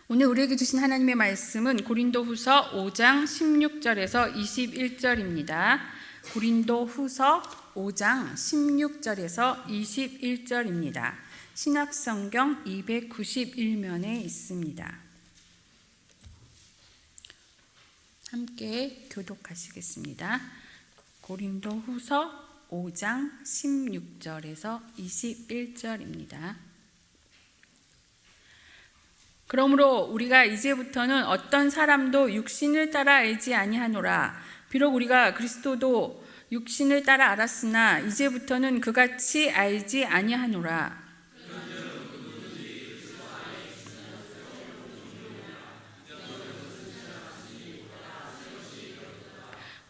오늘 우리에게 주신 하나님의 말씀은 고린도후서 5장 16절에서 21절입니다. 고린도후서 5장 16절에서 21절입니다. 신약성경 291면에 있습니다. 함께 교독하시겠습니다. 고린도후서 5장 16절에서 21절입니다. 그러므로 우리가 이제부터는 어떤 사람도 육신을 따라 알지 아니하노라. 비록 우리가 그리스도도 육신을 따라 알았으나 이제부터는 그같이 알지 아니하노라.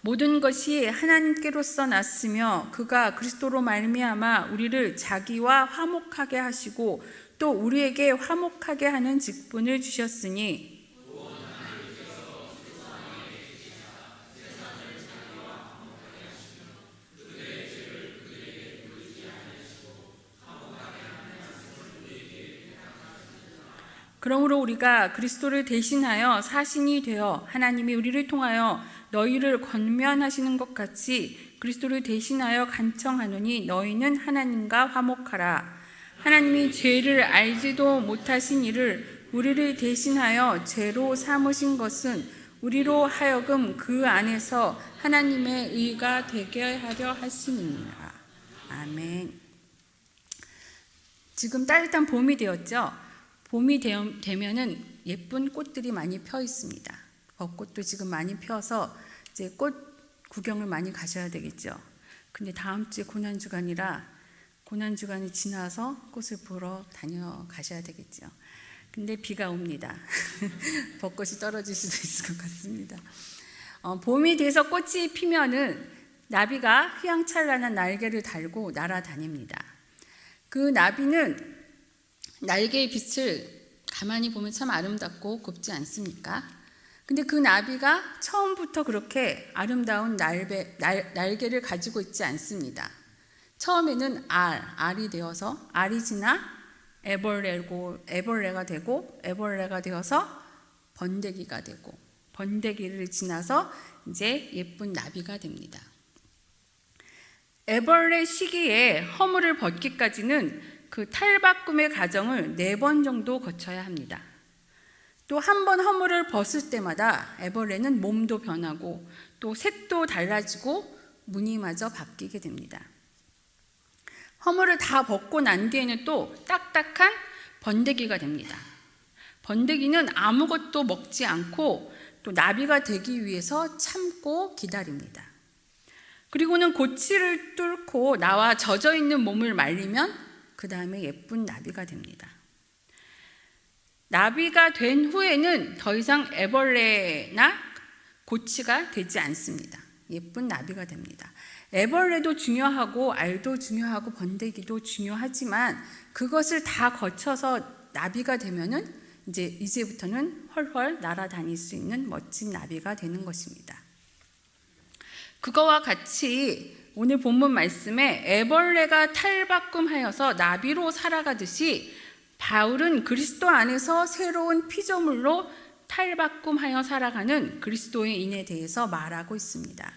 모든 것이 하나님께로서 났으며 그가 그리스도로 말미암아 우리를 자기와 화목하게 하시고 또 우리에게 화목하게 하는 직분을 주셨으니 그러므로 우리가 그리스도를 대신하여 사신이 되어 하나님이 우리를 통하여 너희를 권면하시는 것 같이 그리스도를 대신하여 간청하노니 너희는 하나님과 화목하라. 하나님이 죄를 알지도 못하신 이를 우리를 대신하여 죄로 삼으신 것은 우리로 하여금 그 안에서 하나님의 의가 되게 하려 하심이니라. 아멘. 지금 따뜻한 봄이 되었죠. 봄이 되면은 예쁜 꽃들이 많이 펴 있습니다. 벚꽃도 지금 많이 펴서 이제 꽃 구경을 많이 가셔야 되겠죠. 근데 다음 주에 고난주간이라 고난주간이 지나서 꽃을 보러 다녀가셔야 되겠죠. 근데 비가 옵니다. 벚꽃이 떨어질 수도 있을 것 같습니다. 봄이 돼서 꽃이 피면은 나비가 휘황찬란한 날개를 달고 날아다닙니다. 그 나비는 날개의 빛을 가만히 보면 참 아름답고 곱지 않습니까? 근데 그 나비가 처음부터 그렇게 아름다운 날개를 가지고 있지 않습니다. 처음에는 알이 되어서 알이 지나 애벌레가 되고 애벌레가 되어서 번데기가 되고 번데기를 지나서 이제 예쁜 나비가 됩니다. 애벌레 시기에 허물을 벗기까지는 그 탈바꿈의 과정을 4번 정도 거쳐야 합니다. 또 한 번 허물을 벗을 때마다 애벌레는 몸도 변하고 또 색도 달라지고 무늬마저 바뀌게 됩니다. 허물을 다 벗고 난 뒤에는 또 딱딱한 번데기가 됩니다. 번데기는 아무것도 먹지 않고 또 나비가 되기 위해서 참고 기다립니다. 그리고는 고치를 뚫고 나와 젖어 있는 몸을 말리면 그 다음에 예쁜 나비가 됩니다. 나비가 된 후에는 더 이상 애벌레나 고치가 되지 않습니다. 예쁜 나비가 됩니다. 애벌레도 중요하고 알도 중요하고 번데기도 중요하지만 그것을 다 거쳐서 나비가 되면은 이제부터는 훨훨 날아다닐 수 있는 멋진 나비가 되는 것입니다. 그거와 같이 오늘 본문 말씀에 애벌레가 탈바꿈하여서 나비로 살아가듯이 바울은 그리스도 안에서 새로운 피조물로 탈바꿈하여 살아가는 그리스도인에 대해서 말하고 있습니다.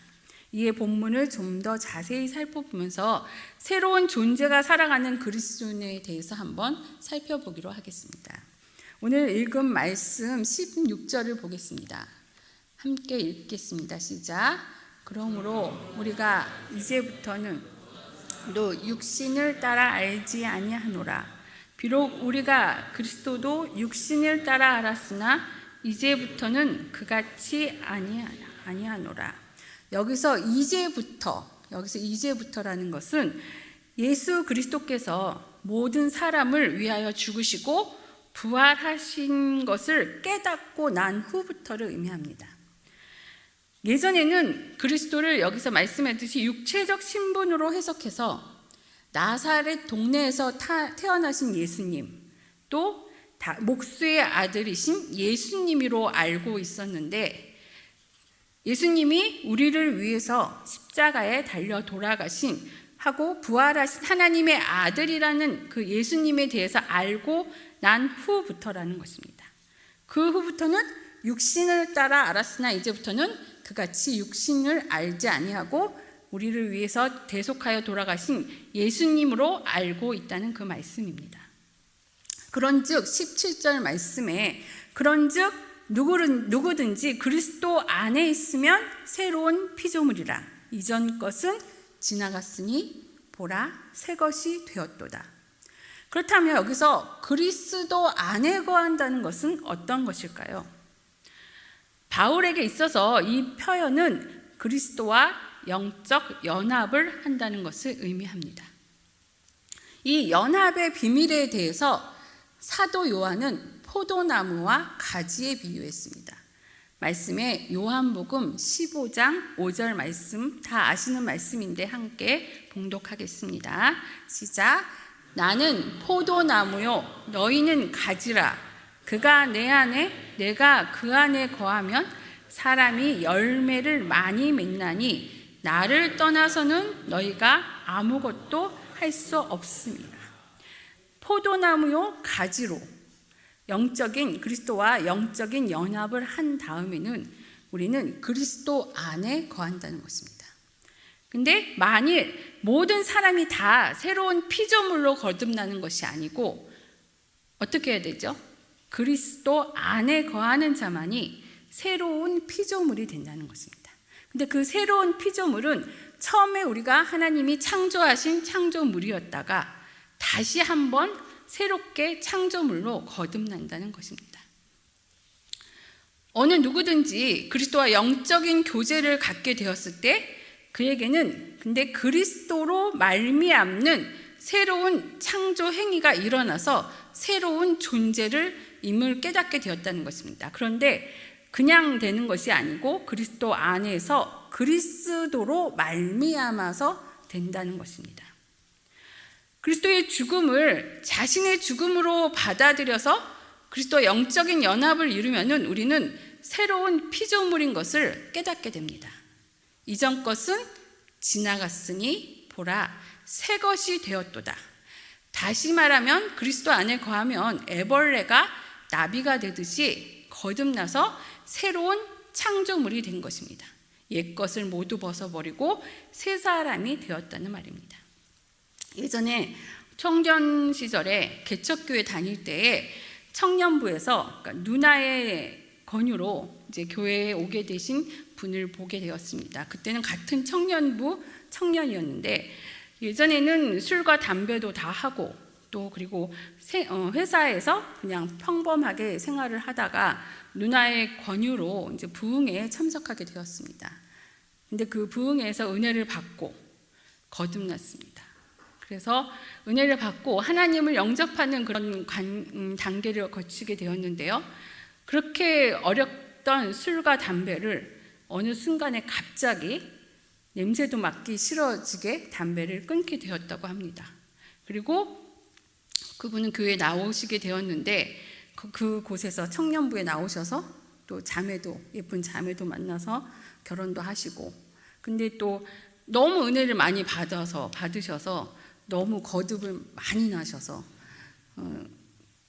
이에 본문을 좀 더 자세히 살펴보면서 새로운 존재가 살아가는 그리스도인에 대해서 한번 살펴보기로 하겠습니다. 오늘 읽은 말씀 16절을 보겠습니다. 함께 읽겠습니다. 시작. 그러므로 우리가 이제부터는 또 육신을 따라 알지 아니하노라. 비록 우리가 그리스도도 육신을 따라 알았으나 이제부터는 그같이 아니하노라. 여기서 이제부터라는 것은 예수 그리스도께서 모든 사람을 위하여 죽으시고 부활하신 것을 깨닫고 난 후부터를 의미합니다. 예전에는 그리스도를 여기서 말씀했듯이 육체적 신분으로 해석해서 나사렛 동네에서 태어나신 예수님, 또 목수의 아들이신 예수님으로 알고 있었는데 예수님이 우리를 위해서 십자가에 달려 돌아가신 하고 부활하신 하나님의 아들이라는 그 예수님에 대해서 알고 난 후부터라는 것입니다. 그 후부터는 육신을 따라 알았으나 이제부터는 그같이 육신을 알지 아니하고 우리를 위해서 대속하여 돌아가신 예수님으로 알고 있다는 그 말씀입니다. 그런즉 17절 말씀에 그런즉 누구든지 그리스도 안에 있으면 새로운 피조물이라 이전 것은 지나갔으니 보라 새 것이 되었도다. 그렇다면 여기서 그리스도 안에 거한다는 것은 어떤 것일까요? 바울에게 있어서 이 표현은 그리스도와 영적 연합을 한다는 것을 의미합니다. 이 연합의 비밀에 대해서 사도 요한은 포도나무와 가지에 비유했습니다. 말씀에 요한복음 15장 5절 말씀 다 아시는 말씀인데 함께 봉독하겠습니다. 시작. 나는 포도나무요 너희는 가지라. 그가 내 안에 내가 그 안에 거하면 사람이 열매를 많이 맺나니 나를 떠나서는 너희가 아무것도 할 수 없습니다. 포도나무요 가지로 영적인 그리스도와 영적인 연합을 한 다음에는 우리는 그리스도 안에 거한다는 것입니다. 근데 만일 모든 사람이 다 새로운 피조물로 거듭나는 것이 아니고 어떻게 해야 되죠? 그리스도 안에 거하는 자만이 새로운 피조물이 된다는 것입니다. 근데 그 새로운 피조물은 처음에 우리가 하나님이 창조하신 창조물이었다가 다시 한번 새롭게 창조물로 거듭난다는 것입니다. 어느 누구든지 그리스도와 영적인 교제를 갖게 되었을 때 그에게는 근데 그리스도로 말미암는 새로운 창조 행위가 일어나서 새로운 존재를 임을 깨닫게 되었다는 것입니다. 그런데 그냥 되는 것이 아니고 그리스도 안에서 그리스도로 말미암아서 된다는 것입니다. 그리스도의 죽음을 자신의 죽음으로 받아들여서 그리스도와 영적인 연합을 이루면은 우리는 새로운 피조물인 것을 깨닫게 됩니다. 이전 것은 지나갔으니 보라 새 것이 되었도다. 다시 말하면 그리스도 안에 거하면 애벌레가 나비가 되듯이 거듭나서 새로운 창조물이 된 것입니다. 옛 것을 모두 벗어버리고 새 사람이 되었다는 말입니다. 예전에 청년 시절에 개척교회 다닐 때에 청년부에서 그러니까 누나의 권유로 이제 교회에 오게 되신 분을 보게 되었습니다. 그때는 같은 청년부 청년이었는데 예전에는 술과 담배도 다 하고 또 그리고 회사에서 그냥 평범하게 생활을 하다가 누나의 권유로 이제 부흥회에 참석하게 되었습니다. 근데 그 부흥회에서 은혜를 받고 거듭났습니다. 그래서 은혜를 받고 하나님을 영접하는 그런 단계를 거치게 되었는데요. 그렇게 어렵던 술과 담배를 어느 순간에 갑자기 냄새도 맡기 싫어지게 담배를 끊게 되었다고 합니다. 그리고 그분은 교회에 나오시게 되었는데 그곳에서 청년부에 나오셔서 또 자매도 예쁜 자매도 만나서 결혼도 하시고 근데 또 너무 은혜를 많이 받으셔서 너무 거듭을 많이 나셔서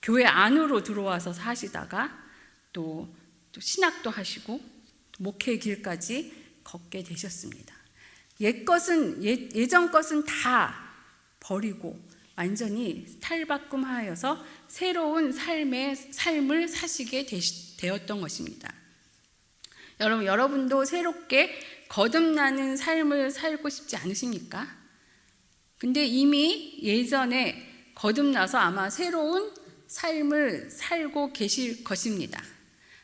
교회 안으로 들어와서 사시다가 또 신학도 하시고 목회 길까지 걷게 되셨습니다. 예전 것은 다 버리고 완전히 탈바꿈하여서 새로운 삶을 사시게 되었던 것입니다. 여러분도 새롭게 거듭나는 삶을 살고 싶지 않으십니까? 근데 이미 예전에 거듭나서 아마 새로운 삶을 살고 계실 것입니다.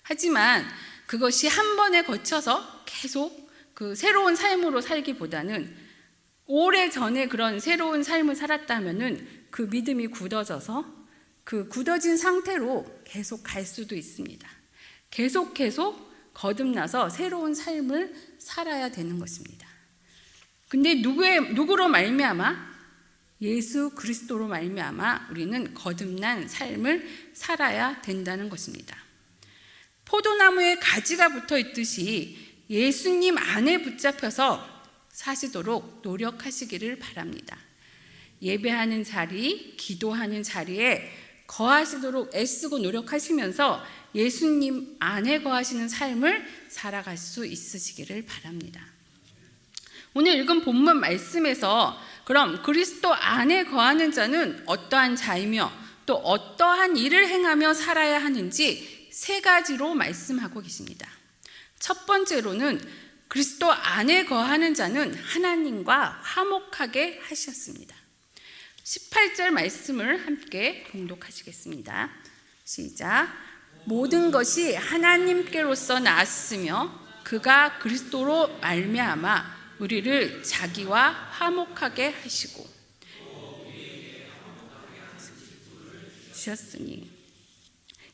하지만 그것이 한 번에 거쳐서 계속 그 새로운 삶으로 살기보다는 오래전에 그런 새로운 삶을 살았다면은 그 믿음이 굳어져서 그 굳어진 상태로 계속 갈 수도 있습니다. 계속 거듭나서 새로운 삶을 살아야 되는 것입니다. 근데 누구로 말미암아? 예수 그리스도로 말미암아 우리는 거듭난 삶을 살아야 된다는 것입니다. 포도나무에 가지가 붙어 있듯이 예수님 안에 붙잡혀서 사시도록 노력하시기를 바랍니다. 예배하는 자리, 기도하는 자리에 거하시도록 애쓰고 노력하시면서 예수님 안에 거하시는 삶을 살아갈 수 있으시기를 바랍니다. 오늘 읽은 본문 말씀에서 그럼 그리스도 안에 거하는 자는 어떠한 자이며 또 어떠한 일을 행하며 살아야 하는지 세 가지로 말씀하고 계십니다. 첫 번째로는 그리스도 안에 거하는 자는 하나님과 화목하게 하셨습니다. 18절 말씀을 함께 봉독하시겠습니다. 시작. 모든 것이 하나님께로서 나았으며 그가 그리스도로 말미암아 우리를 자기와 화목하게 하시고 주셨으니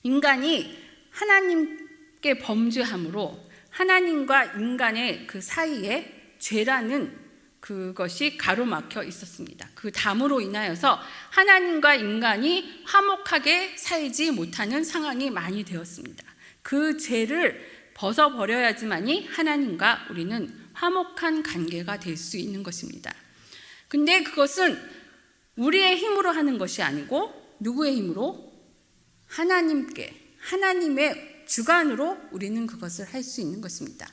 인간이 하나님께 범죄함으로 하나님과 인간의 그 사이에 죄라는 그것이 가로막혀 있었습니다. 그 담으로 인하여서 하나님과 인간이 화목하게 살지 못하는 상황이 많이 되었습니다. 그 죄를 벗어버려야지만이 하나님과 우리는 화목한 관계가 될 수 있는 것입니다. 근데 그것은 우리의 힘으로 하는 것이 아니고 누구의 힘으로? 하나님의 주관으로 우리는 그것을 할 수 있는 것입니다.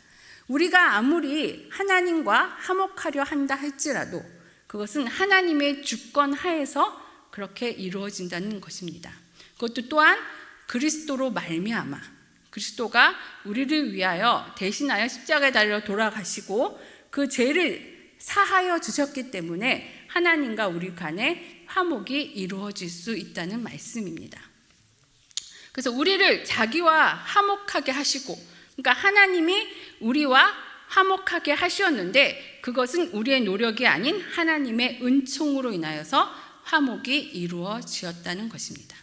우리가 아무리 하나님과 화목하려 한다 할지라도 그것은 하나님의 주권 하에서 그렇게 이루어진다는 것입니다. 그것도 또한 그리스도로 말미암아 그리스도가 우리를 위하여 대신하여 십자가에 달려 돌아가시고 그 죄를 사하여 주셨기 때문에 하나님과 우리 간에 화목이 이루어질 수 있다는 말씀입니다. 그래서 우리를 자기와 화목하게 하시고, 그러니까 하나님이 우리와 화목하게 하셨는데 그것은 우리의 노력이 아닌 하나님의 은총으로 인하여서 화목이 이루어지었다는 것입니다.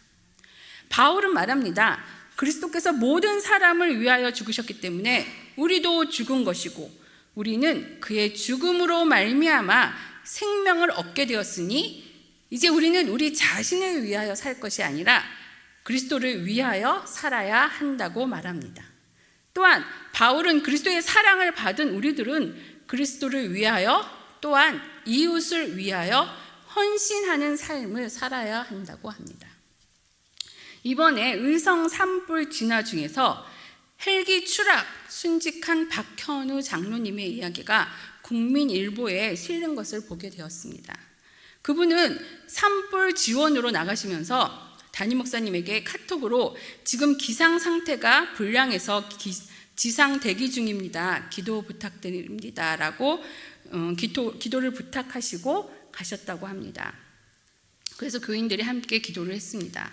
바울은 말합니다. 그리스도께서 모든 사람을 위하여 죽으셨기 때문에 우리도 죽은 것이고 우리는 그의 죽음으로 말미암아 생명을 얻게 되었으니 이제 우리는 우리 자신을 위하여 살 것이 아니라 그리스도를 위하여 살아야 한다고 말합니다. 또한 바울은 그리스도의 사랑을 받은 우리들은 그리스도를 위하여 또한 이웃을 위하여 헌신하는 삶을 살아야 한다고 합니다. 이번에 의성 산불 진화 중에서 헬기 추락 순직한 박현우 장로님의 이야기가 국민일보에 실린 것을 보게 되었습니다. 그분은 산불 지원으로 나가시면서 담임 목사님에게 카톡으로 지금 기상 상태가 불량해서 지상 대기 중입니다. 기도 부탁드립니다. 라고 기도를 부탁하시고 가셨다고 합니다. 그래서 교인들이 함께 기도를 했습니다.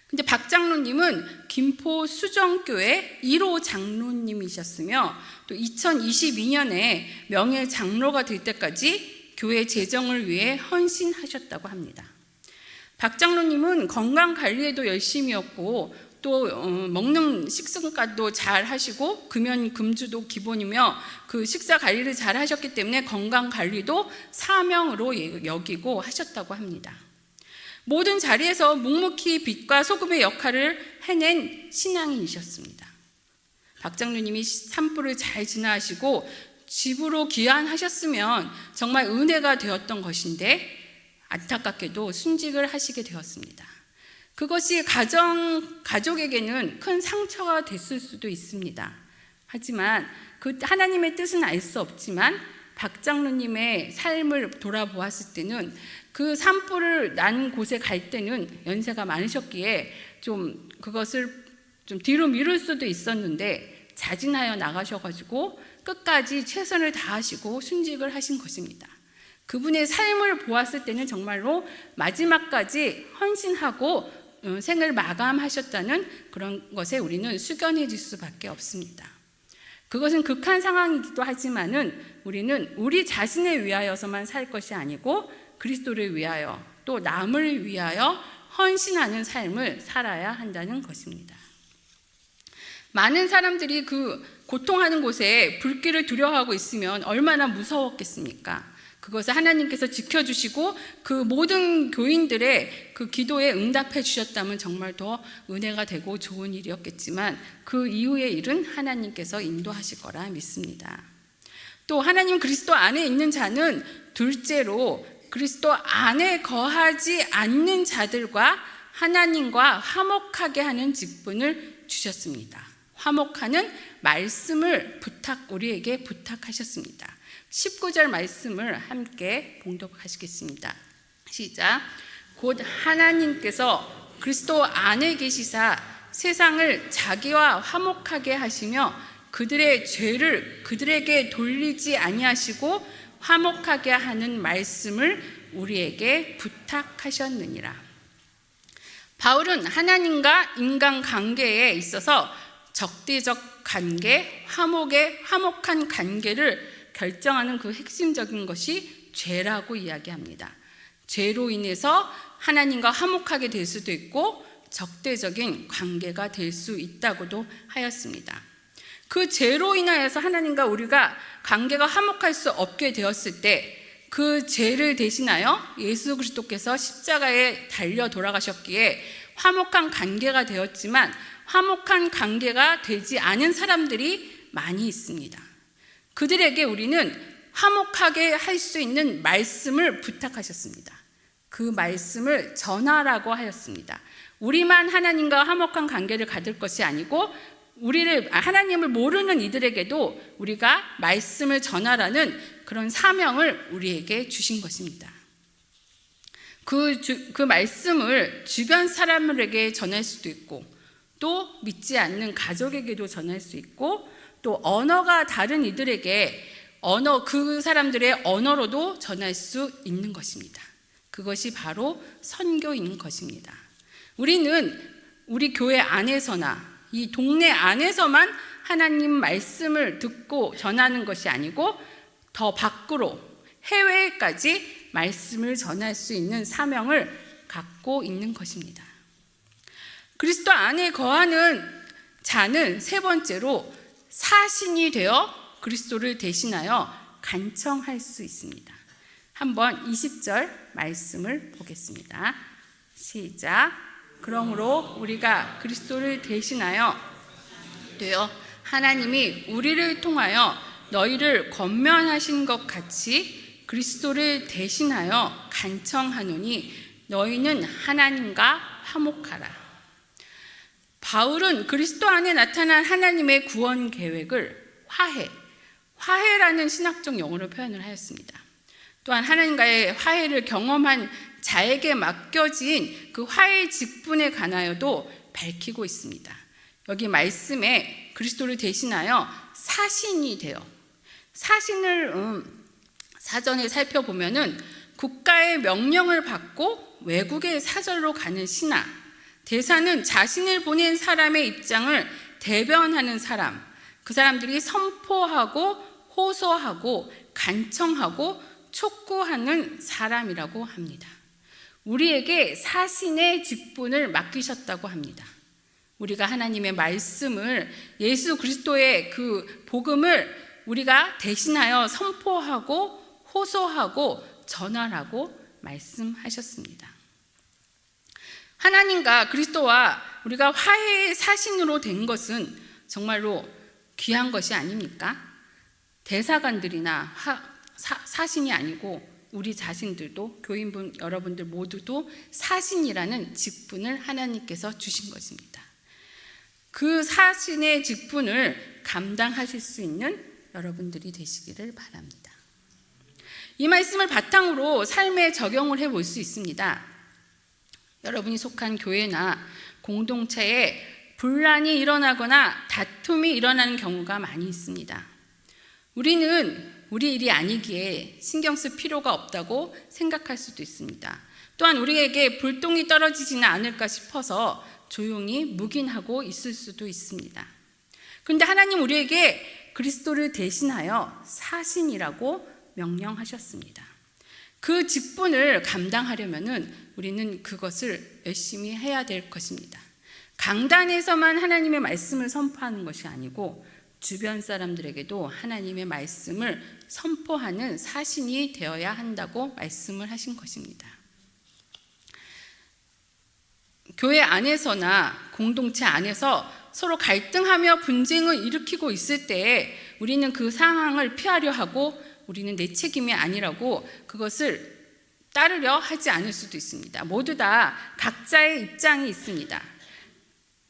근데 박 장로님은 김포 수정교회 1호 장로님이셨으며 또 2022년에 명예 장로가 될 때까지 교회 재정을 위해 헌신하셨다고 합니다. 박 장로님은 건강 관리에도 열심이었고 또 먹는 식습관도 잘 하시고 금연 금주도 기본이며 그 식사 관리를 잘 하셨기 때문에 건강 관리도 사명으로 여기고 하셨다고 합니다. 모든 자리에서 묵묵히 빛과 소금의 역할을 해낸 신앙인이셨습니다. 박 장로님이 산불을 잘 진화하시고 집으로 귀환하셨으면 정말 은혜가 되었던 것인데 안타깝게도 순직을 하시게 되었습니다. 그것이 가족에게는 큰 상처가 됐을 수도 있습니다. 하지만 그 하나님의 뜻은 알 수 없지만 박 장로님의 삶을 돌아보았을 때는 그 산불을 난 곳에 갈 때는 연세가 많으셨기에 좀 그것을 좀 뒤로 미룰 수도 있었는데 자진하여 나가셔가지고 끝까지 최선을 다하시고 순직을 하신 것입니다. 그분의 삶을 보았을 때는 정말로 마지막까지 헌신하고 생을 마감하셨다는 그런 것에 우리는 숙연해질 수밖에 없습니다. 그것은 극한 상황이기도 하지만은 우리는 우리 자신을 위하여서만 살 것이 아니고 그리스도를 위하여 또 남을 위하여 헌신하는 삶을 살아야 한다는 것입니다. 많은 사람들이 그 고통하는 곳에 불길을 두려워하고 있으면 얼마나 무서웠겠습니까? 그것을 하나님께서 지켜주시고 그 모든 교인들의 그 기도에 응답해 주셨다면 정말 더 은혜가 되고 좋은 일이었겠지만 그 이후의 일은 하나님께서 인도하실 거라 믿습니다. 또 하나님 그리스도 안에 있는 자는 둘째로 그리스도 안에 거하지 않는 자들과 하나님과 화목하게 하는 직분을 주셨습니다. 화목하는 말씀을 우리에게 부탁하셨습니다. 19절 말씀을 함께 봉독하시겠습니다. 시작. 곧 하나님께서 그리스도 안에 계시사 세상을 자기와 화목하게 하시며 그들의 죄를 그들에게 돌리지 아니하시고 화목하게 하는 말씀을 우리에게 부탁하셨느니라. 바울은 하나님과 인간 관계에 있어서 적대적 관계, 화목한 관계를 결정하는 그 핵심적인 것이 죄라고 이야기합니다. 죄로 인해서 하나님과 화목하게 될 수도 있고 적대적인 관계가 될 수 있다고도 하였습니다. 그 죄로 인하여서 하나님과 우리가 관계가 화목할 수 없게 되었을 때 그 죄를 대신하여 예수 그리스도께서 십자가에 달려 돌아가셨기에 화목한 관계가 되었지만 화목한 관계가 되지 않은 사람들이 많이 있습니다. 그들에게 우리는 화목하게 할 수 있는 말씀을 부탁하셨습니다. 그 말씀을 전하라고 하였습니다. 우리만 하나님과 화목한 관계를 가질 것이 아니고 하나님을 모르는 이들에게도 우리가 말씀을 전하라는 그런 사명을 우리에게 주신 것입니다. 그 말씀을 주변 사람들에게 전할 수도 있고 또 믿지 않는 가족에게도 전할 수 있고 또 언어가 다른 이들에게 그 사람들의 언어로도 전할 수 있는 것입니다. 그것이 바로 선교인 것입니다. 우리는 우리 교회 안에서나 이 동네 안에서만 하나님 말씀을 듣고 전하는 것이 아니고 더 밖으로 해외까지 말씀을 전할 수 있는 사명을 갖고 있는 것입니다. 그리스도 안에 거하는 자는 세 번째로 사신이 되어 그리스도를 대신하여 간청할 수 있습니다. 한번 20절 말씀을 보겠습니다. 시작. 그러므로 우리가 그리스도를 대신하여 되어 하나님이 우리를 통하여 너희를 권면하신 것 같이 그리스도를 대신하여 간청하노니 너희는 하나님과 화목하라. 바울은 그리스도 안에 나타난 하나님의 구원 계획을 화해라는 신학적 용어로 표현을 하였습니다. 또한 하나님과의 화해를 경험한 자에게 맡겨진 그 화해의 직분에 관하여도 밝히고 있습니다. 여기 말씀에 그리스도를 대신하여 사신이 되어 사신을 사전에 살펴보면은 국가의 명령을 받고 외국의 사절로 가는 신하, 대사는 자신을 보낸 사람의 입장을 대변하는 사람, 그 사람들이 선포하고 호소하고 간청하고 촉구하는 사람이라고 합니다. 우리에게 사신의 직분을 맡기셨다고 합니다. 우리가 하나님의 말씀을 예수 그리스도의 그 복음을 우리가 대신하여 선포하고 호소하고 전하라고 말씀하셨습니다. 하나님과 그리스도와 우리가 화해의 사신으로 된 것은 정말로 귀한 것이 아닙니까? 대사관들이나 사신이 아니고 우리 자신들도 교인분 여러분들 모두도 사신이라는 직분을 하나님께서 주신 것입니다. 그 사신의 직분을 감당하실 수 있는 여러분들이 되시기를 바랍니다. 이 말씀을 바탕으로 삶에 적용을 해볼 수 있습니다. 여러분이 속한 교회나 공동체에 분란이 일어나거나 다툼이 일어나는 경우가 많이 있습니다. 우리는 우리 일이 아니기에 신경 쓸 필요가 없다고 생각할 수도 있습니다. 또한 우리에게 불똥이 떨어지지는 않을까 싶어서 조용히 묵인하고 있을 수도 있습니다. 그런데 하나님 우리에게 그리스도를 대신하여 사신이라고 명령하셨습니다. 그 직분을 감당하려면 우리는 그것을 열심히 해야 될 것입니다. 강단에서만 하나님의 말씀을 선포하는 것이 아니고 주변 사람들에게도 하나님의 말씀을 선포하는 사신이 되어야 한다고 말씀을 하신 것입니다. 교회 안에서나 공동체 안에서 서로 갈등하며 분쟁을 일으키고 있을 때에 우리는 그 상황을 피하려 하고 우리는 내 책임이 아니라고 그것을 따르려 하지 않을 수도 있습니다. 모두 다 각자의 입장이 있습니다.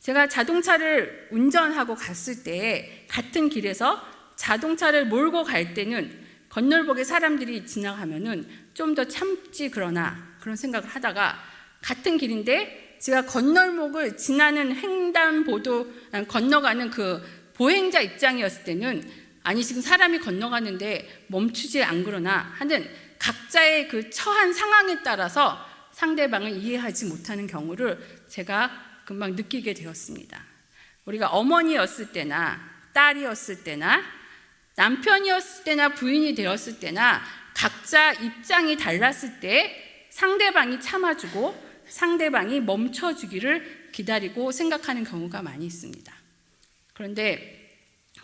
제가 자동차를 운전하고 갔을 때 같은 길에서 자동차를 몰고 갈 때는 건널목에 사람들이 지나가면은 좀 더 참지 그러나 그런 생각을 하다가 같은 길인데 제가 건널목을 지나는 횡단보도 건너가는 그 보행자 입장이었을 때는 아니 지금 사람이 건너가는데 멈추지 않으려나 하는 각자의 그 처한 상황에 따라서 상대방을 이해하지 못하는 경우를 제가 금방 느끼게 되었습니다. 우리가 어머니였을 때나 딸이었을 때나 남편이었을 때나 부인이 되었을 때나 각자 입장이 달랐을 때 상대방이 참아주고 상대방이 멈춰주기를 기다리고 생각하는 경우가 많이 있습니다. 그런데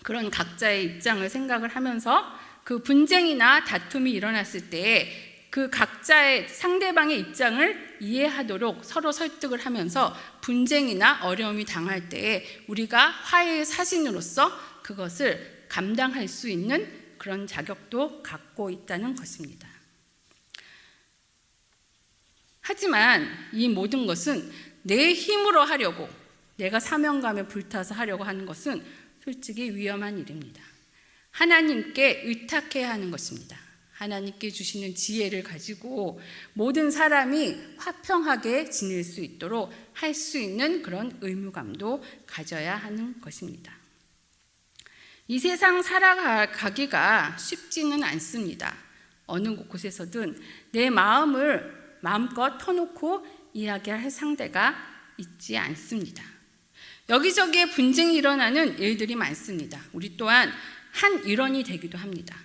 그런 각자의 입장을 생각을 하면서 그 분쟁이나 다툼이 일어났을 때 그 각자의 상대방의 입장을 이해하도록 서로 설득을 하면서 분쟁이나 어려움이 당할 때에 우리가 화해의 사신으로서 그것을 감당할 수 있는 그런 자격도 갖고 있다는 것입니다. 하지만 이 모든 것은 내 힘으로 하려고 내가 사명감에 불타서 하려고 하는 것은 솔직히 위험한 일입니다. 하나님께 의탁해야 하는 것입니다. 하나님께 주시는 지혜를 가지고 모든 사람이 화평하게 지낼 수 있도록 할 수 있는 그런 의무감도 가져야 하는 것입니다. 이 세상 살아가기가 쉽지는 않습니다. 어느 곳에서든 내 마음을 마음껏 터놓고 이야기할 상대가 있지 않습니다. 여기저기에 분쟁이 일어나는 일들이 많습니다. 우리 또한 한 일원이 되기도 합니다.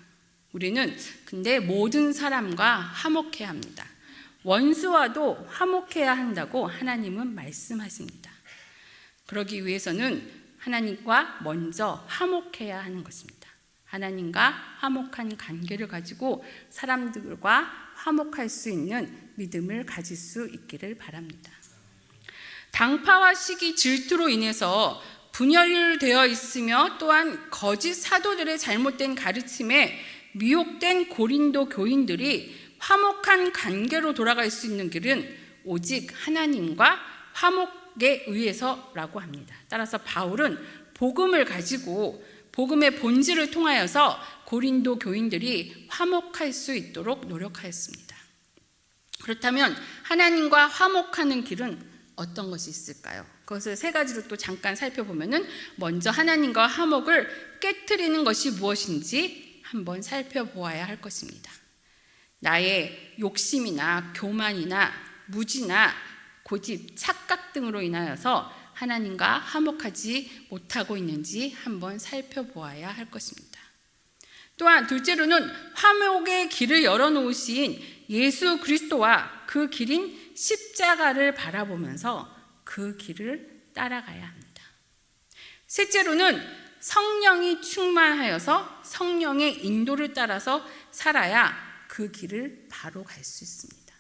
우리는 근데 모든 사람과 화목해야 합니다. 원수와도 화목해야 한다고 하나님은 말씀하십니다. 그러기 위해서는 하나님과 먼저 화목해야 하는 것입니다. 하나님과 화목한 관계를 가지고 사람들과 화목할 수 있는 믿음을 가질 수 있기를 바랍니다. 당파와 시기, 질투로 인해서 분열되어 있으며 또한 거짓 사도들의 잘못된 가르침에 미혹된 고린도 교인들이 화목한 관계로 돌아갈 수 있는 길은 오직 하나님과 화목에 의해서라고 합니다. 따라서 바울은 복음을 가지고 복음의 본질을 통하여서 고린도 교인들이 화목할 수 있도록 노력하였습니다. 그렇다면 하나님과 화목하는 길은 어떤 것이 있을까요? 그것을 세 가지로 또 잠깐 살펴보면은 먼저 하나님과 화목을 깨트리는 것이 무엇인지 한번 살펴보아야 할 것입니다. 나의 욕심이나 교만이나 무지나 고집, 착각 등으로 인하여서 하나님과 화목하지 못하고 있는지 한번 살펴보아야 할 것입니다. 또한 둘째로는 화목의 길을 열어놓으신 예수 그리스도와 그 길인 십자가를 바라보면서 그 길을 따라가야 합니다. 셋째로는 성령이 충만하여서 성령의 인도를 따라서 살아야 그 길을 바로 갈 수 있습니다.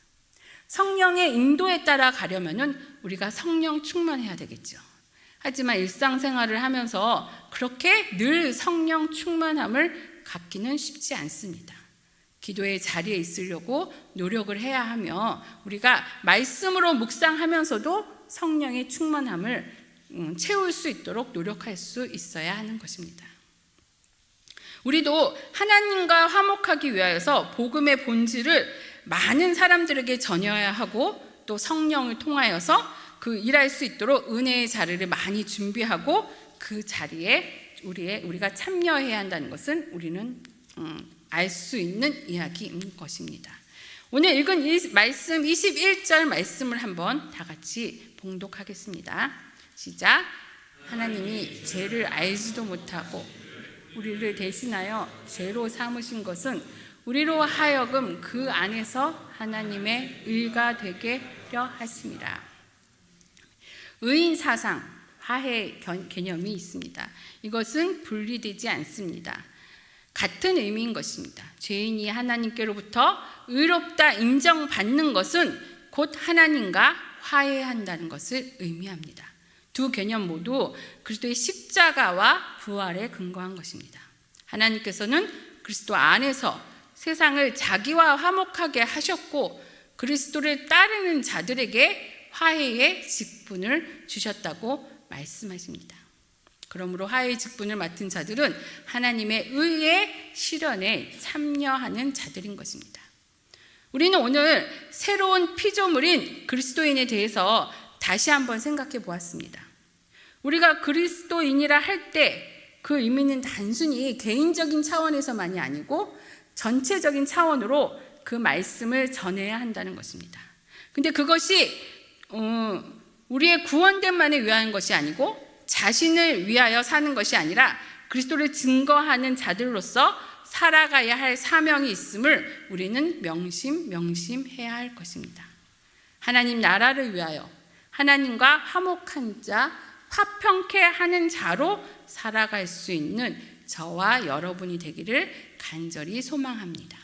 성령의 인도에 따라 가려면은 우리가 성령 충만해야 되겠죠. 하지만 일상생활을 하면서 그렇게 늘 성령 충만함을 갖기는 쉽지 않습니다. 기도의 자리에 있으려고 노력을 해야 하며 우리가 말씀으로 묵상하면서도 성령의 충만함을 채울 수 있도록 노력할 수 있어야 하는 것입니다. 우리도 하나님과 화목하기 위하여서 복음의 본질을 많은 사람들에게 전해야 하고 또 성령을 통하여서 그 일할 수 있도록 은혜의 자리를 많이 준비하고 그 자리에 우리가 참여해야 한다는 것은 우리는 알 수 있는 이야기인 것입니다. 오늘 읽은 이 말씀 21절 말씀을 한번 다 같이 봉독하겠습니다. 시작. 하나님이 죄를 알지도 못하고 우리를 대신하여 죄로 삼으신 것은 우리로 하여금 그 안에서 하나님의 의가 되게 하려 하심이라. 의인 사상, 화해 개념이 있습니다. 이것은 분리되지 않습니다. 같은 의미인 것입니다. 죄인이 하나님께로부터 의롭다 인정받는 것은 곧 하나님과 화해한다는 것을 의미합니다. 두 개념 모두 그리스도의 십자가와 부활에 근거한 것입니다. 하나님께서는 그리스도 안에서 세상을 자기와 화목하게 하셨고 그리스도를 따르는 자들에게 화해의 직분을 주셨다고 말씀하십니다. 그러므로 화해의 직분을 맡은 자들은 하나님의 의의 실현에 참여하는 자들인 것입니다. 우리는 오늘 새로운 피조물인 그리스도인에 대해서 다시 한번 생각해 보았습니다. 우리가 그리스도인이라 할 때 그 의미는 단순히 개인적인 차원에서만이 아니고 전체적인 차원으로 그 말씀을 전해야 한다는 것입니다. 근데 그것이 우리의 구원됨만을 위한 것이 아니고 자신을 위하여 사는 것이 아니라 그리스도를 증거하는 자들로서 살아가야 할 사명이 있음을 우리는 명심해야 할 것입니다. 하나님 나라를 위하여 하나님과 화목한 자, 화평케 하는 자로 살아갈 수 있는 저와 여러분이 되기를 간절히 소망합니다.